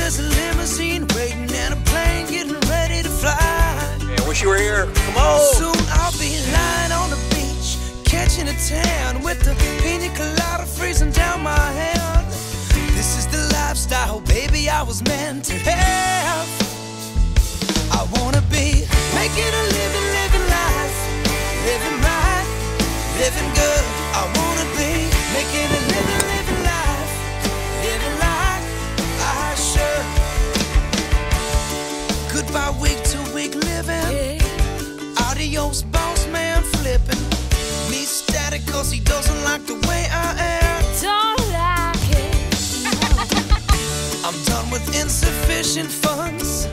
there's a limousine waiting and a plane getting ready to fly. Man, wish you were here. Come on. Soon I'll be lying on the beach, catching a tan with the pina colada freezing down my hand. This is the lifestyle, baby, I was meant to have. I wanna be making a living life, living right, living good. I wanna be making a living life, living like I should. Goodbye week to week living, adios boss man flipping. Me static cause he doesn't like the way I am. Don't like it. I'm done with insufficient funds.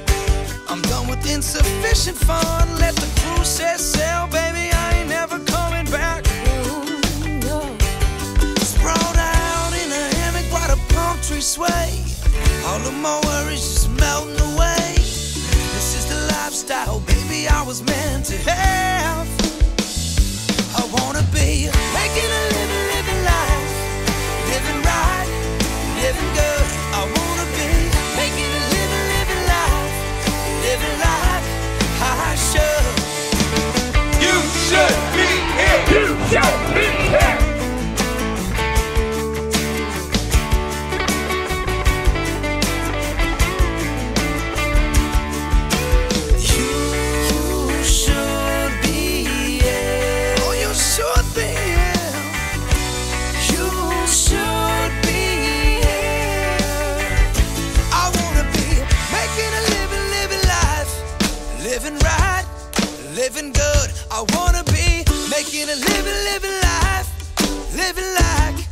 I'm done with insufficient fun. Let the crew set sail, baby, I ain't never coming back. Sprawled out in a hammock while the palm trees sway. All of my worries just melting away. This is the lifestyle, baby, I was meant to have. I wanna be making a living life, living right, living good. I wanna be making a living life, living like I should. You should be here. You should be here. You should be here. Oh, you should be here. You should be here. I wanna be making a living life, living right, living good. I wanna be making a living life, living like